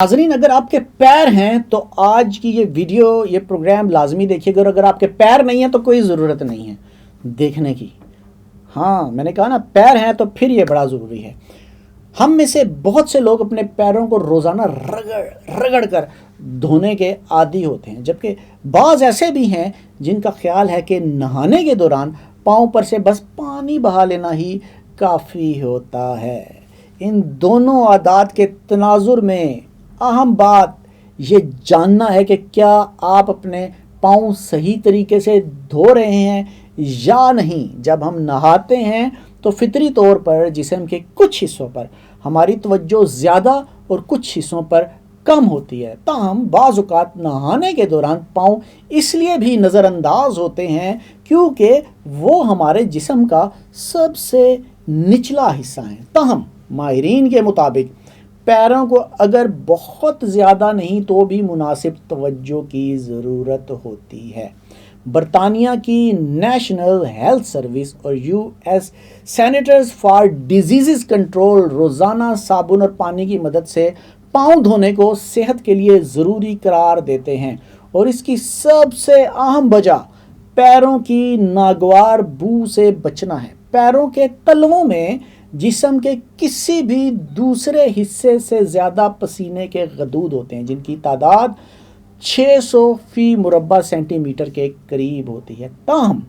नाज़रीन, अगर आपके पैर हैं तो आज की ये वीडियो, ये प्रोग्राम लाजमी देखिएगा। और अगर आपके पैर नहीं हैं तो कोई ज़रूरत नहीं है देखने की। हाँ, मैंने कहा ना, पैर हैं तो फिर ये बड़ा ज़रूरी है। हम में से बहुत से लोग अपने पैरों को रोज़ाना रगड़ रगड़ कर धोने के आदी होते हैं, जबकि बाज़ ऐसे भी हैं जिनका ख्याल है कि नहाने के दौरान पाँव पर से बस पानी बहा लेना ही काफ़ी होता है। इन दोनों आदात के तनाजुर में अहम बात ये जानना है कि क्या आप अपने पाँव सही तरीके से धो रहे हैं या नहीं। जब हम नहाते हैं तो फितरी तौर पर जिस्म के कुछ हिस्सों पर हमारी तवज्जो ज़्यादा और कुछ हिस्सों पर कम होती है। ताहम बाज़ औक़ात नहाने के दौरान पाँव इसलिए भी नज़रअंदाज होते हैं क्योंकि वो हमारे जिस्म का सबसे निचला हिस्सा है। ताहम माहिरीन के मुताबिक पैरों को अगर बहुत ज़्यादा नहीं तो भी मुनासिब तवज्जो की ज़रूरत होती है। बरतानिया की नेशनल हेल्थ सर्विस और US senators for disease control रोज़ाना साबुन और पानी की मदद से पाँव धोने को सेहत के लिए ज़रूरी करार देते हैं, और इसकी सबसे अहम वजह पैरों की नागवार बू से बचना है। पैरों के तलवों में जिस्म के किसी भी दूसरे हिस्से से ज़्यादा पसीने के गदूद होते हैं, जिनकी तादाद 600 फी मुरब्बा सेंटीमीटर के करीब होती है। ताहम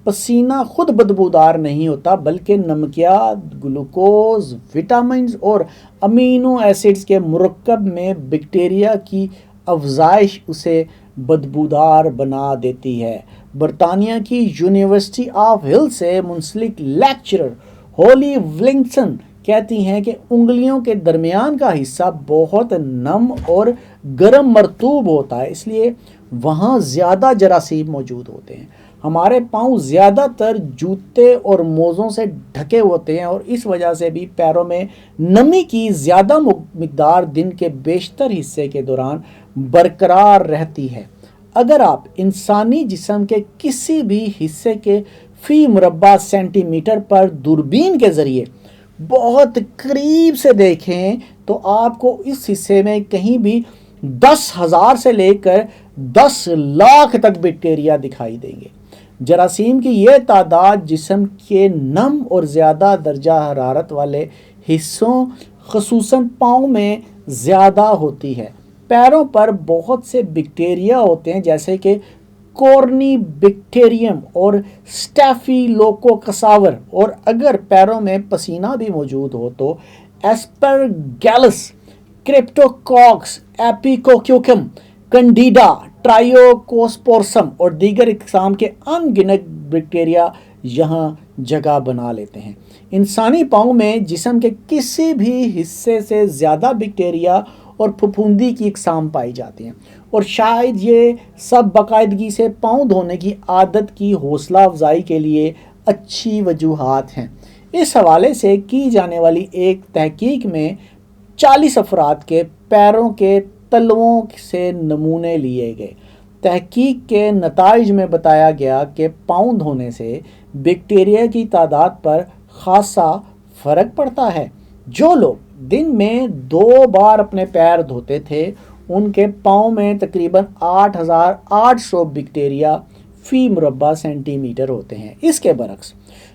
पसीना खुद बदबूदार नहीं होता, बल्कि नमकियात, ग्लूकोज, विटामिन और अमीनो एसिड्स के मुरक्कब में बैक्टीरिया की अफजाइश उसे बदबूदार बना देती है। बरतानिया की यूनिवर्सिटी ऑफ हिल से मुंसलिक लेक्चरर होली विलिंगसन कहती हैं कि उंगलियों के दरमियान का हिस्सा बहुत नम और गर्म मरतूब होता है, इसलिए वहाँ ज़्यादा जरासीम मौजूद होते हैं। हमारे पाँव ज़्यादातर जूते और मोज़ों से ढके होते हैं, और इस वजह से भी पैरों में नमी की ज़्यादा मिकदार दिन के बेशतर हिस्से के दौरान बरकरार रहती है। अगर आप इंसानी जिस्म के किसी भी हिस्से के फी मुरब्बा सेंटीमीटर पर दूरबीन के ज़रिए बहुत करीब से देखें तो आपको इस हिस्से में कहीं भी 10,000 से लेकर 10 लाख तक बैक्टीरिया दिखाई देंगे। जरासीम की यह तादाद जिस्म के नम और ज़्यादा दर्जा हरारत वाले हिस्सों ख़ुसूसन पाँव में ज़्यादा होती है। पैरों पर बहुत से बैक्टीरिया होते हैं, जैसे कि कोर्नी बैक्टीरियम और स्टैफिलोकोकस, और अगर पैरों में पसीना भी मौजूद हो तो एस्परगैलस, क्रिप्टोकॉक्स, एपिकोक्यूकम, कैंडिडा, ट्रायोकोस्पोरसम और दीगर इकसाम के अनगिनत बैक्टीरिया यहाँ जगह बना लेते हैं। इंसानी पाँव में जिस्म के किसी भी हिस्से से ज़्यादा बैक्टीरिया और फफूंदी की इकसाम पाई जाती हैं, और शायद ये सब बाकायदगी से पाँव धोने की आदत की हौसला अफजाई के लिए अच्छी वजूहात हैं। इस हवाले से की जाने वाली एक तहकीक में 40 अफराद के पैरों के तलवों से नमूने लिए गए। तहकीक के नताइज में बताया गया कि पाँव धोने से बैक्टीरिया की तादाद पर खासा फ़र्क पड़ता है। जो लोग दिन में 2 बार अपने पैर धोते थे, उनके पाँव में तकरीबन 8,800 बैक्टीरिया फी मुरब्बा सेंटीमीटर होते हैं। इसके बरक्स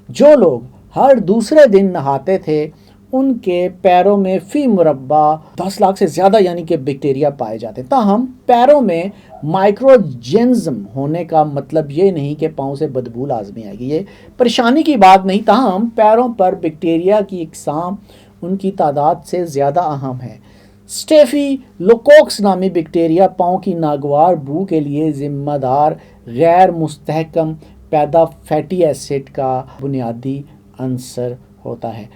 जो लोग हर दूसरे दिन नहाते थे, उनके पैरों में फी मुरब्बा 10 लाख से ज़्यादा यानी कि बैक्टीरिया पाए जाते हैं। ताहम पैरों में माइक्रोजेनिज्म होने का मतलब ये नहीं कि पाँव से बदबू लाजमी आएगी, ये परेशानी की बात नहीं। ताहम पैरों पर बैक्टीरिया की इकसाम उनकी तादाद से ज़्यादा अहम है। स्टेफिलोकोकस नामी बैक्टीरिया पाँव की नागवार बू के लिए ज़िम्मेदार गैर मुस्तहकम पैदा फैटी एसिड का बुनियादी अंसर होता है।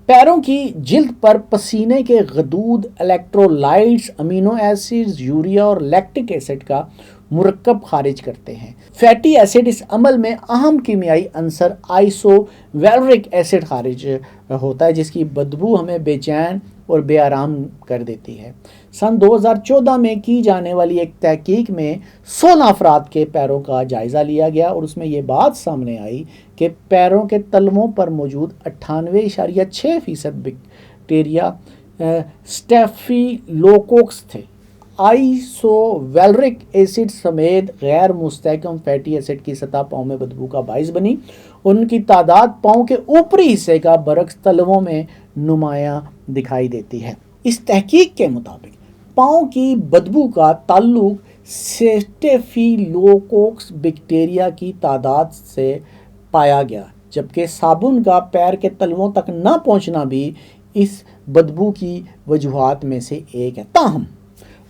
पैरों की जिल्द पर पसीने के गदूद इलेक्ट्रोलाइट्स, अमीनो एसिड्स, यूरिया और लैक्टिक एसिड का मुरक्कब खारिज करते हैं। फैटी एसिड इस अमल में अहम कीमियाई अंसर आइसोवैलरिक एसिड खारिज होता है, जिसकी बदबू हमें बेचैन और बेआराम कर देती है। सन 2014 में की जाने वाली एक तहकीक में 16 अफराद के पैरों का जायज़ा लिया गया, और उसमें ये बात सामने आई कि पैरों के तलवों पर मौजूद 98.6% बैक्टीरिया स्टेफिलोकोक्स थे। आइसोवैलरिक एसिड समेत गैर मुस्तहकम फैटी एसिड की सतह पाँव में बदबू का बाइस बनी। उनकी तादाद पाँव के ऊपरी हिस्से का बरक्स तलवों में नुमायां दिखाई देती है। इस तहकीक के मुताबिक पाँव की बदबू का ताल्लुक स्टेफिलोकोक्स बैक्टीरिया की तादाद से पाया गया, जबकि साबुन का पैर के तलवों तक न पहुंचना भी इस बदबू की वजूहात में से एक है। ताहम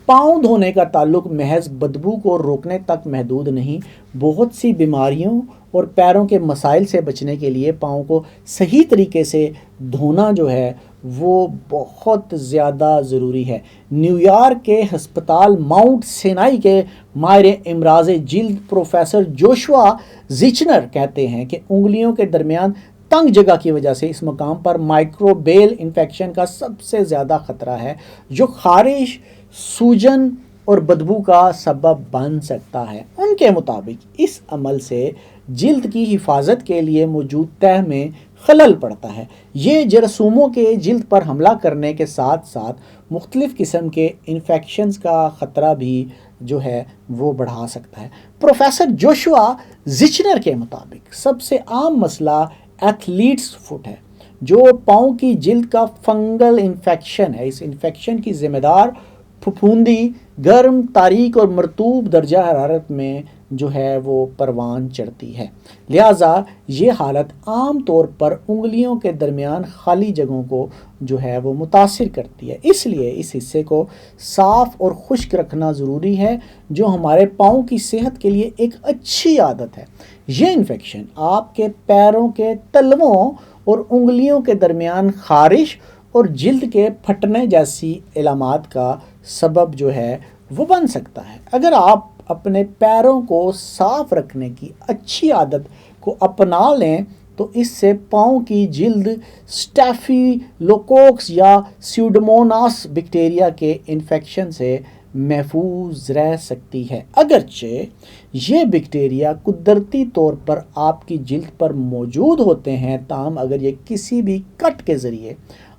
पाँव धोने का ताल्लुक महज बदबू को रोकने तक महदूद नहीं, बहुत सी बीमारियों और पैरों के मसाइल से बचने के लिए पाँव को सही तरीके से धोना जो है वो बहुत ज़्यादा ज़रूरी है। न्यूयॉर्क के हस्पताल माउंट सिनाई के माहिर इमराज जिल्द प्रोफेसर जोशुआ जिचनर कहते हैं कि उंगलियों के दरमियान तंग जगह की वजह से इस मकाम पर माइक्रोबेल इन्फेक्शन का सबसे ज़्यादा ख़तरा है, जो खारिश, सूजन और बदबू का सबब बन सकता है। उनके मुताबिक इस अमल से जिल्द की हिफाजत के लिए मौजूद तह में खलल पड़ता है। ये जरासीमों के जिल्द पर हमला करने के साथ साथ मुख्तलिफ़ किस्म के इन्फेक्शंस का ख़तरा भी जो है वो बढ़ा सकता है। प्रोफेसर जोशुआ जिचनर के मुताबिक सबसे आम मसला एथलीट्स फुट है, जो पाँव की जिल्द का फंगल इन्फेक्शन है। इस इन्फेक्शन की ज़िम्मेदार फफूंदी गर्म, तारीक और मरतूब दर्जा हरारत में जो है वो परवान चढ़ती है। लिहाजा ये हालत आम तौर पर उंगलियों के दरमियान खाली जगहों को जो है वो मुतासिर करती है, इसलिए इस हिस्से को साफ़ और खुश्क रखना ज़रूरी है, जो हमारे पाँव की सेहत के लिए एक अच्छी आदत है। ये इन्फेक्शन आपके पैरों के तलवों और उंगलियों के दरमियान खारिश और जिल्द के फटने जैसी इलामात का सबब जो है वो बन सकता है। अगर आप अपने पैरों को साफ रखने की अच्छी आदत को अपना लें तो इससे पाँव की जिल्द स्टेफिलोकोक्स या स्यूडोमोनास बैक्टीरिया के इन्फेक्शन से महफूज रह सकती है। अगरचे ये बैक्टीरिया कुदरती तौर पर आपकी जिल्द पर मौजूद होते हैं, ताहम अगर ये किसी भी कट के ज़रिए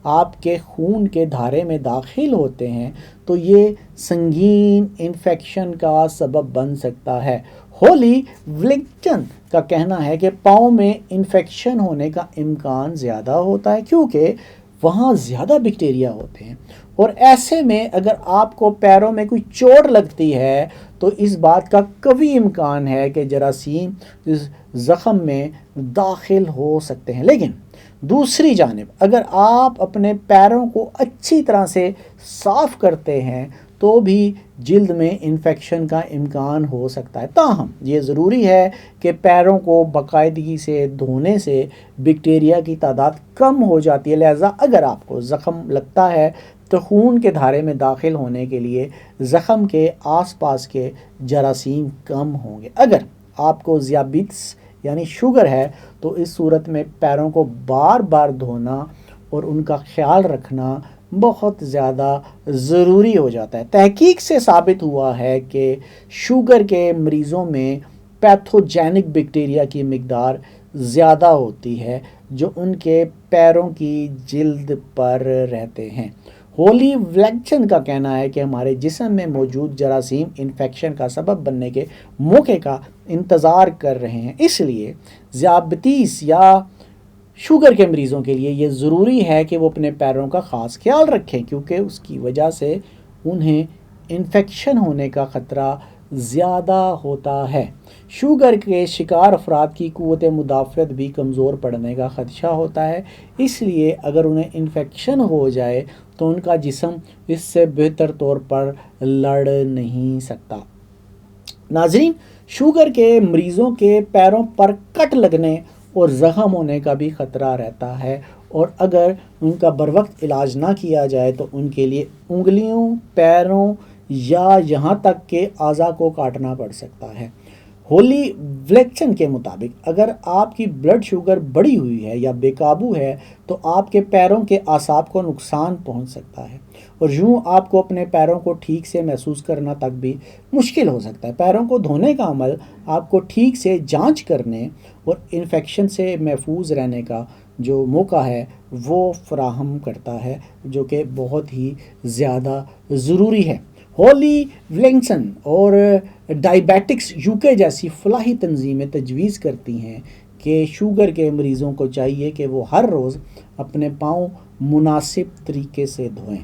आपके खून के धारे में दाखिल होते हैं तो ये संगीन इन्फेक्शन का सबब बन सकता है। होली व्लिंगटन का कहना है कि पाँव में इन्फेक्शन होने का इम्कान ज़्यादा होता है क्योंकि वहाँ ज़्यादा बैक्टीरिया होते हैं, और ऐसे में अगर आपको पैरों में कोई चोट लगती है तो इस बात का कभी इम्कान है कि जरासीम इस ज़ख़म में दाखिल हो सकते हैं। लेकिन दूसरी जानिब अगर आप अपने पैरों को अच्छी तरह से साफ़ करते हैं तो भी जिल्द में इन्फेक्शन का इम्कान हो सकता है। ताहम ये ज़रूरी है कि पैरों को बाकायदगी से धोने से बैक्टीरिया की तादाद कम हो जाती है। लिहाजा अगर आपको ज़ख़म लगता है तो खून के धारे में दाखिल होने के लिए ज़ख़म के आसपास के जरासीम कम होंगे। अगर आपको ज़ियाबिट्स यानी शुगर है तो इस सूरत में पैरों को बार बार धोना और उनका ख्याल रखना बहुत ज़्यादा ज़रूरी हो जाता है। तहकीक से साबित हुआ है कि शुगर के मरीज़ों में पैथोजेनिक बैक्टीरिया की मिकदार ज़्यादा होती है जो उनके पैरों की जिल्द पर रहते हैं। होली व्लिंगटन का कहना है कि हमारे जिस्म में मौजूद जरासीम इन्फेक्शन का सबब बनने के मौके का इंतज़ार कर रहे हैं, इसलिए ज़ियाबितीस या शुगर के मरीज़ों के लिए ये ज़रूरी है कि वो अपने पैरों का ख़ास ख्याल रखें क्योंकि उसकी वजह से उन्हें इन्फेक्शन होने का ख़तरा ज़्यादा होता है। शुगर के शिकार अफराद की क़ुव्वत मुदाफ़त भी कमज़ोर पड़ने का ख़दशा होता है, इसलिए अगर उन्हें इन्फेक्शन हो जाए तो उनका जिस्म इससे बेहतर तौर पर लड़ नहीं सकता। नाज़रीन, शुगर के मरीज़ों के पैरों पर कट लगने और ज़ख़म होने का भी ख़तरा रहता है, और अगर उनका बरवक्त इलाज ना किया जाए तो उनके लिए उंगलियों, पैरों या यहाँ तक के आज़ा को काटना पड़ सकता है। होली व्लिंगटन के मुताबिक अगर आपकी ब्लड शुगर बढ़ी हुई है या बेकाबू है तो आपके पैरों के आसाब को नुकसान पहुंच सकता है और यूं आपको अपने पैरों को ठीक से महसूस करना तक भी मुश्किल हो सकता है। पैरों को धोने का अमल आपको ठीक से जांच करने और इन्फेक्शन से महफूज रहने का جو موقع ہے وہ فراہم کرتا ہے، جو کہ بہت ہی زیادہ ضروری ہے۔ ہولی ولنگسن اور ڈائبیٹکس UK جیسی فلاحی تنظیمیں تجویز کرتی ہیں کہ شوگر کے مریضوں کو چاہیے کہ وہ ہر روز اپنے پاؤں مناسب طریقے سے دھوئیں۔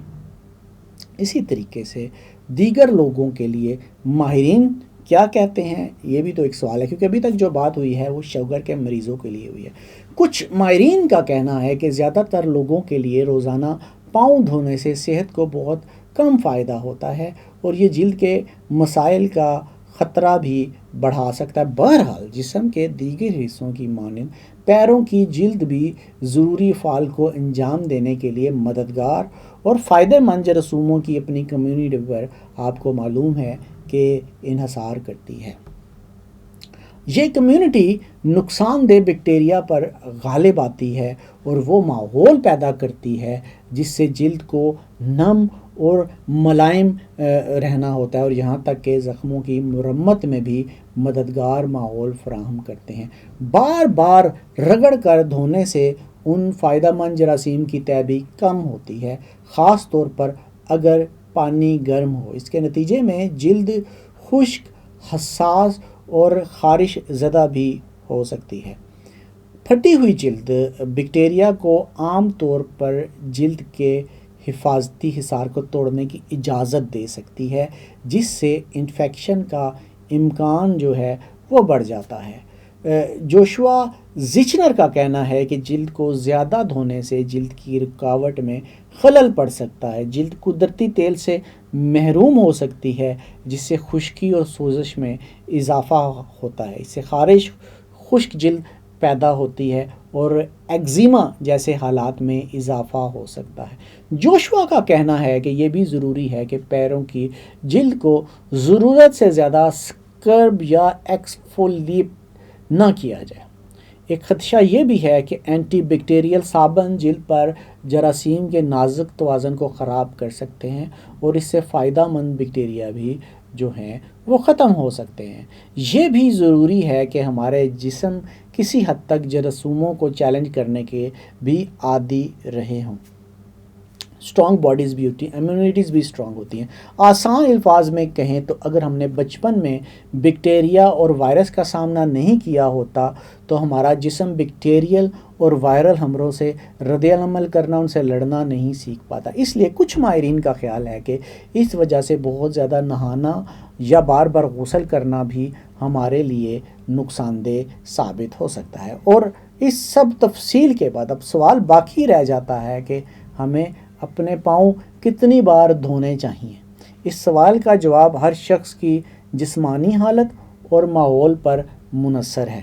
اسی طریقے سے دیگر لوگوں کے لیے ماہرین کیا کہتے ہیں، یہ بھی تو ایک سوال ہے، کیونکہ ابھی تک جو بات ہوئی ہے وہ شوگر کے مریضوں کے لیے ہوئی ہے۔ کچھ ماہرین کا کہنا ہے کہ زیادہ تر لوگوں کے لیے روزانہ پاؤں دھونے سے صحت کو بہت کم فائدہ ہوتا ہے اور یہ جلد کے مسائل کا خطرہ بھی بڑھا سکتا ہے۔ بہرحال جسم کے دیگر حصوں کی مانند پیروں کی جلد بھی ضروری افعال کو انجام دینے کے لیے مددگار اور فائدہ مند جراثیموں کی اپنی کمیونٹی پر آپ کو معلوم ہے کہ انحصار کرتی ہے۔ یہ کمیونٹی نقصان دہ بیکٹیریا پر غالب آتی ہے اور وہ ماحول پیدا کرتی ہے جس سے جلد کو نم اور ملائم رہنا ہوتا ہے، اور یہاں تک کہ زخموں کی مرمت میں بھی مددگار ماحول فراہم کرتے ہیں۔ بار بار رگڑ کر دھونے سے ان فائدہ مند جراثیم کی تعداد کم ہوتی ہے، خاص طور پر اگر پانی گرم ہو۔ اس کے نتیجے میں جلد خشک، حساس اور خارش زدہ بھی ہو سکتی ہے۔ پھٹی ہوئی جلد بیکٹیریا کو عام طور پر جلد کے حفاظتی حصار کو توڑنے کی اجازت دے سکتی ہے، جس سے انفیکشن کا امکان جو ہے وہ بڑھ جاتا ہے۔ جوشوا زیچنر کا کہنا ہے کہ جلد کو زیادہ دھونے سے جلد کی رکاوٹ میں خلل پڑ سکتا ہے، جلد قدرتی تیل سے محروم ہو سکتی ہے جس سے خشکی اور سوزش میں اضافہ ہوتا ہے، اس سے خارش، خشک جلد پیدا ہوتی ہے اور ایگزیما جیسے حالات میں اضافہ ہو سکتا ہے۔ جوشوا کا کہنا ہے کہ یہ بھی ضروری ہے کہ پیروں کی جلد کو ضرورت سے زیادہ اسکرب یا ایکسفولیٹ نہ کیا جائے۔ ایک خدشہ یہ بھی ہے کہ اینٹی بیکٹیریل صابن جلد پر جراثیم کے نازک توازن کو خراب کر سکتے ہیں اور اس سے فائدہ مند بیکٹیریا بھی جو ہیں وہ ختم ہو سکتے ہیں۔ یہ بھی ضروری ہے کہ ہمارے جسم کسی حد تک جراثیموں کو چیلنج کرنے کے بھی عادی رہے ہوں۔ اسٹرانگ باڈیز بھی ہوتی ہیں، امیونٹیز بھی اسٹرانگ ہوتی ہیں۔ آسان الفاظ میں کہیں تو اگر ہم نے بچپن میں بیکٹیریا اور وائرس کا سامنا نہیں کیا ہوتا تو ہمارا جسم بیکٹیریل اور وائرل حملوں سے رد عمل کرنا، ان سے لڑنا نہیں سیکھ پاتا۔ اس لیے کچھ ماہرین کا خیال ہے کہ اس وجہ سے بہت زیادہ نہانا یا بار بار غسل کرنا بھی ہمارے لیے نقصان دہ ثابت ہو سکتا ہے۔ اور اس سب تفصیل کے بعد اب سوال باقی رہ جاتا ہے کہ ہمیں اپنے پاؤں کتنی بار دھونے چاہیے۔ اس سوال کا جواب ہر شخص کی جسمانی حالت اور ماحول پر منحصر ہے۔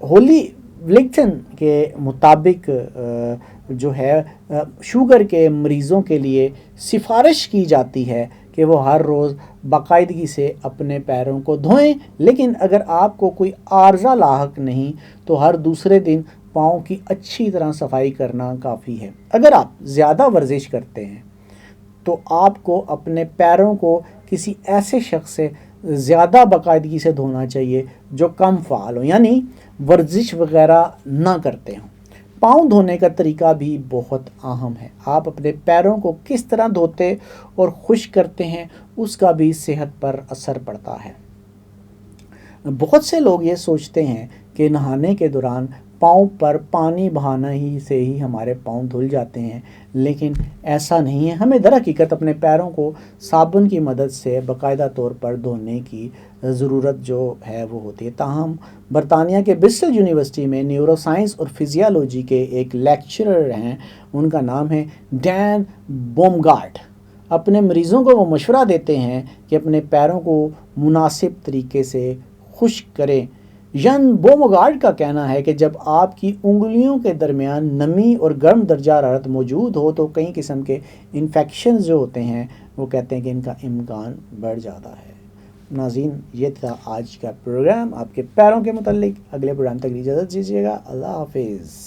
ہولی ولنگسن کے مطابق جو ہے شوگر کے مریضوں کے لیے سفارش کی جاتی ہے کہ وہ ہر روز باقاعدگی سے اپنے پیروں کو دھوئیں، لیکن اگر آپ کو کوئی عارضہ لاحق نہیں تو ہر دوسرے دن پاؤں کی اچھی طرح صفائی کرنا کافی ہے۔ اگر آپ زیادہ ورزش کرتے ہیں تو آپ کو اپنے پیروں کو کسی ایسے شخص سے زیادہ باقاعدگی سے دھونا چاہیے جو کم فعال ہو، یعنی ورزش وغیرہ نہ کرتے ہوں۔ پاؤں دھونے کا طریقہ بھی بہت اہم ہے۔ آپ اپنے پیروں کو کس طرح دھوتے اور خشک کرتے ہیں اس کا بھی صحت پر اثر پڑتا ہے۔ بہت سے لوگ یہ سوچتے ہیں کہ نہانے کے دوران پاؤں پر پانی بہانا ہی سے ہی ہمارے پاؤں دھل جاتے ہیں، لیکن ایسا نہیں ہے۔ ہمیں در حقیقت اپنے پیروں کو صابن کی مدد سے باقاعدہ طور پر دھونے کی ضرورت جو ہے وہ ہوتی ہے۔ تاہم برطانیہ کے برسٹل یونیورسٹی میں نیورو سائنس اور فزیالوجی کے ایک لیکچرر ہیں، ان کا نام ہے ڈین بومگارٹ۔ اپنے مریضوں کو وہ مشورہ دیتے ہیں کہ اپنے پیروں کو مناسب طریقے سے خشک کریں۔ ڈین بومگارٹ کا کہنا ہے کہ جب آپ کی انگلیوں کے درمیان نمی اور گرم درجہ حرارت موجود ہو تو کئی قسم کے انفیکشنز جو ہوتے ہیں وہ کہتے ہیں کہ ان کا امکان بڑھ جاتا ہے۔ ناظرین، یہ تھا آج کا پروگرام آپ کے پیروں کے متعلق۔ اگلے پروگرام تک اجازت دیجیے گا۔ اللہ حافظ۔